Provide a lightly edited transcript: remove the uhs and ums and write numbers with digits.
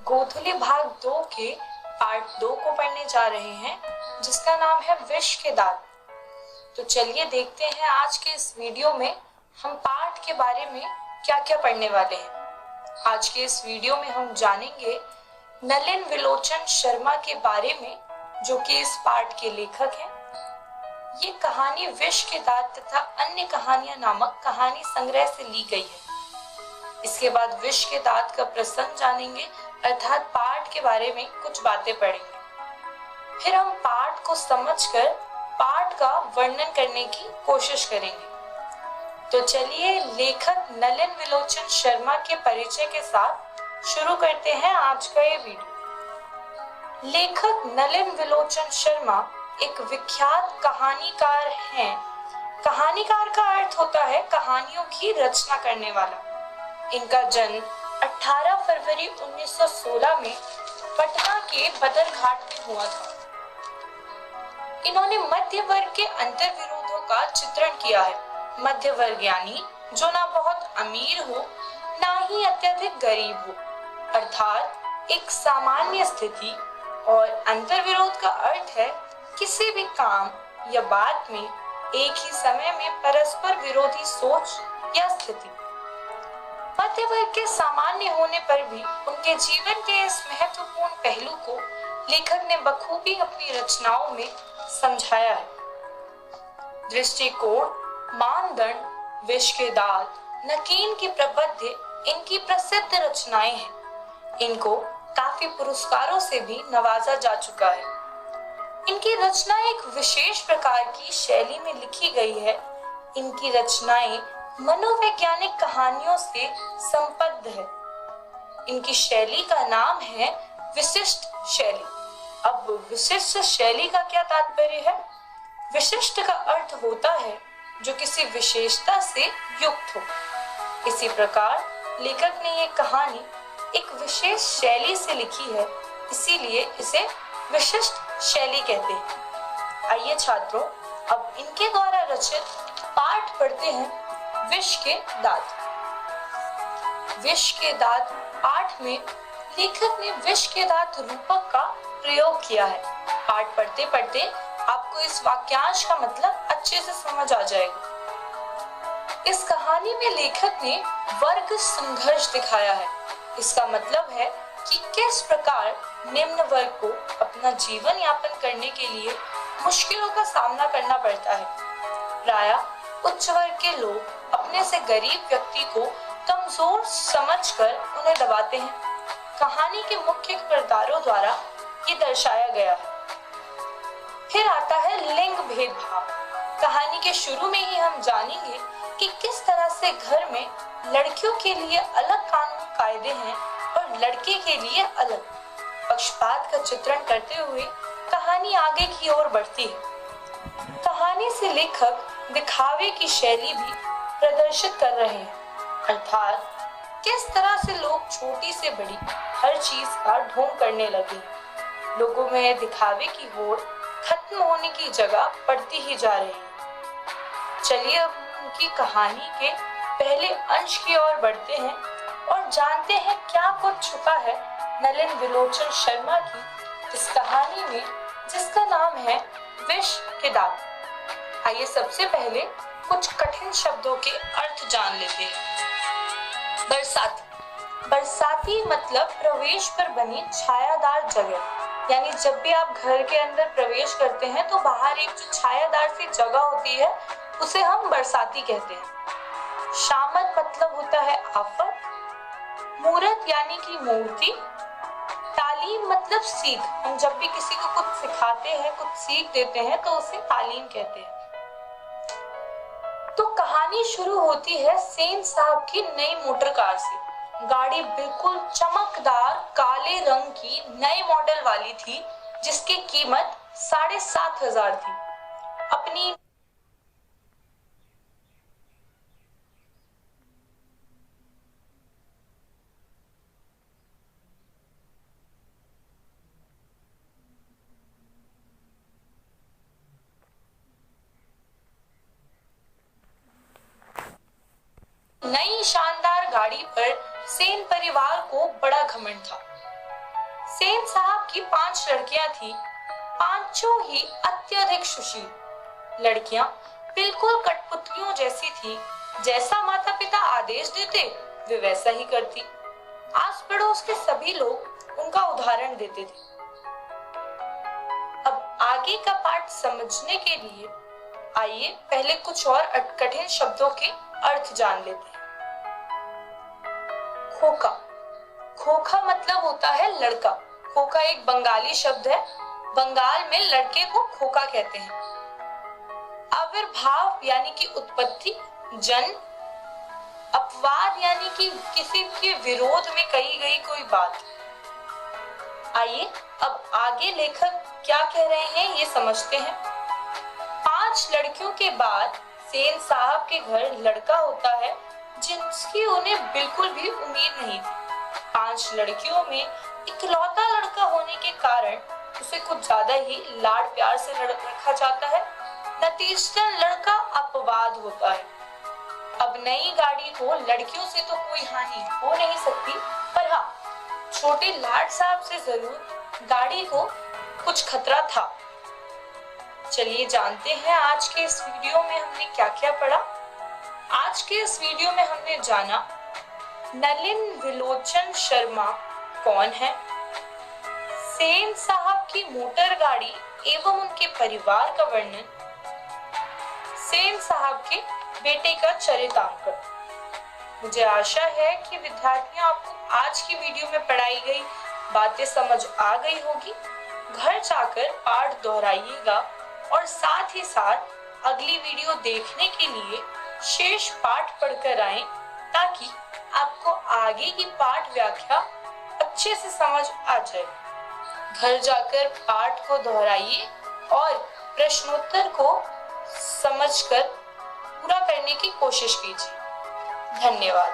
गोधुली भाग 2 के पार्ट 2 को पढ़ने जा रहे हैं, जिसका नाम है विष के दांत। तो चलिए देखते हैं आज के इस वीडियो में हम पाठ के बारे में क्या क्या पढ़ने वाले हैं। आज के इस वीडियो में हम जानेंगे नलिन विलोचन शर्मा के बारे में, जो कि इस पाठ के लेखक हैं। ये कहानी विष के दांत तथा अन्य कहानियां नामक कहानी संग्रह से ली गई है। इसके बाद विष के दांत का प्रसंग जानेंगे, अर्थात पाठ के बारे में कुछ बातें पढ़ेंगे। फिर हम पाठ को समझकर पाठ का वर्णन करने की कोशिश करेंगे। तो चलिए लेखक नलिन विलोचन शर्मा के परिचय के साथ शुरू करते हैं आज का ये वीडियो। लेखक नलिन विलोचन शर्मा एक विख्यात कहानीकार हैं। कहानीकार का अर्थ होता है कहानियों की रचना करने वाला। इनका जन्म 18 फरवरी 1916 में पटना के बदरघाट में हुआ था। इन्होंने मध्य वर्ग के अंतर विरोधों का चित्रण किया है। मध्य वर्ग यानी जो ना बहुत अमीर हो ना ही अत्यधिक गरीब हो, अर्थात एक सामान्य स्थिति। और अंतर विरोध का अर्थ है किसी भी काम या बात में एक ही समय में परस्पर विरोधी सोच या स्थिति। मध्य वर्ग के सामान्य होने पर भी उनके जीवन के इस महत्वपूर्ण पहलू को लेखक ने बखूबी अपनी रचनाओं में समझाया है। दृष्टिकोण, मानदंड, विष के दांत, नकीन की प्रबंध इनकी प्रसिद्ध रचनाएं हैं। इनको काफी पुरस्कारों से भी नवाजा जा चुका है। इनकी रचना एक विशेष प्रकार की शैली में लिखी गई है। इनकी रचनाएं मनोवैज्ञानिक कहानियों से संबद्ध है। इनकी शैली का नाम है विशिष्ट शैली। अब विशिष्ट शैली का क्या तात्पर्य है? विशिष्ट का अर्थ होता है जो किसी विशेषता से युक्त हो। इसी प्रकार लेखक ने ये कहानी एक विशेष शैली से लिखी है, इसीलिए इसे विशिष्ट शैली कहते हैं। आइए छात्रों, अब इनके द्वारा रचित पाठ पढ़ते हैं। विष के दांत। विष के दांत पाठ में लेखक ने विष के दांत रूपक का प्रयोग किया है। पाठ पढ़ते पढ़ते आपको इस वाक्यांश का मतलब अच्छे से समझ आ जाएगा। इस कहानी में लेखक ने वर्ग संघर्ष दिखाया है। इसका मतलब है कि किस प्रकार निम्न वर्ग को अपना जीवन यापन करने के लिए मुश्किलों का सामना करना पड़ता है। प्रायः उच्च वर्ग के लोग अपने से गरीब व्यक्ति को कमजोर समझकर उन्हें दबाते हैं। कहानी के मुख्य किरदारों द्वारा ये दर्शाया गया है। फिर आता है लिंग भेदभाव। कहानी के शुरू में ही हम जानेंगे कि किस तरह से घर में लड़कियों के लिए अलग कानून कायदे हैं और लड़के के लिए अलग। पक्षपात का चित्रण करते हुए कहानी आगे की ओर बढ़ती है। कहानी से लेखक दिखावे की शैली भी प्रदर्शित कर रहे हैं, अर्थात किस तरह से लोग छोटी से बड़ी हर चीज का ढोंग करने लगे। लोगों में दिखावे की होड़ खत्म होने की जगह बढ़ती ही जा रही है। चलिए अब उनकी कहानी के पहले अंश की ओर बढ़ते हैं और जानते हैं क्या कुछ छुपा है नलिन विलोचन शर्मा की इस कहानी में, जिसका नाम है विष के दांत। आइए सबसे पहले कुछ कठिन शब्दों के अर्थ जान लेते हैं। बरसाती। बरसाती मतलब प्रवेश पर बनी छायादार जगह। यानी जब भी आप घर के अंदर प्रवेश करते हैं तो बाहर एक जो छायादार सी जगह होती है उसे हम बरसाती कहते हैं। शामत मतलब होता है आफत। मूर्त यानी कि मूर्ति। तालीम मतलब सीख। हम जब भी किसी को कुछ सिखाते हैं, कुछ सीख देते हैं तो उसे तालीम कहते हैं। तो कहानी शुरू होती है सेन साहब की नई मोटर कार से। गाड़ी बिल्कुल चमकदार काले रंग की नए मॉडल वाली थी, जिसकी कीमत 7,500 थी। अपनी नई शानदार गाड़ी पर सेन परिवार को बड़ा घमंड था। सेन साहब की 5 लड़कियां थी, पांचों ही अत्यधिक सुशील। लड़कियां बिल्कुल कठपुतलियों जैसी थी, जैसा माता पिता आदेश देते वे वैसा ही करती। आस पड़ोस के सभी लोग उनका उदाहरण देते थे। अब आगे का पाठ समझने के लिए आइए पहले कुछ और कठिन शब्दों के अर्थ जान लेते हैं। खोखा। खोखा मतलब होता है लड़का। खोखा एक बंगाली शब्द है। बंगाल में लड़के को खोखा कहते हैं। आविर्भाव यानी कि उत्पत्ति, जन्म। अपवाद यानी कि किसी के विरोध में कही गई कोई बात। आइए अब आगे लेखक क्या कह रहे हैं ये समझते हैं। 5 लड़कियों के बाद सेन साहब के घर लड़का होता है जिसकी उन्हें बिल्कुल भी उम्मीद नहीं थी। 5 लड़कियों में इकलौता लड़का होने के कारण उसे कुछ ज्यादा ही लाड प्यार से रखा जाता है। नतीजतन लड़का अपवाद होता है। अब नई गाड़ी को लड़कियों से तो कोई हानि हो नहीं सकती, पर हाँ, छोटे लाड साहब से जरूर गाड़ी को कुछ खतरा था। चलिए जानते हैं आज के इस वीडियो में हमने क्या क्या पढ़ा। आज के इस वीडियो में हमने जाना नलिन विलोचन शर्मा कौन है, सेन साहब की मोटर गाड़ी एवं उनके परिवार का वर्णन, सेन साहब के बेटे का चरितांकन। मुझे आशा है कि विद्यार्थियों आपको आज की वीडियो में पढ़ाई गई बातें समझ आ गई होगी। घर जाकर पाठ दोहराइएगा और साथ ही साथ अगली वीडियो देखने के लिए शेष पाठ पढ़कर आएं ताकि आपको आगे की पाठ व्याख्या अच्छे से समझ आ जाए। घर जाकर पाठ को दोहराइए और प्रश्नोत्तर को समझकर पूरा करने की कोशिश कीजिए। धन्यवाद।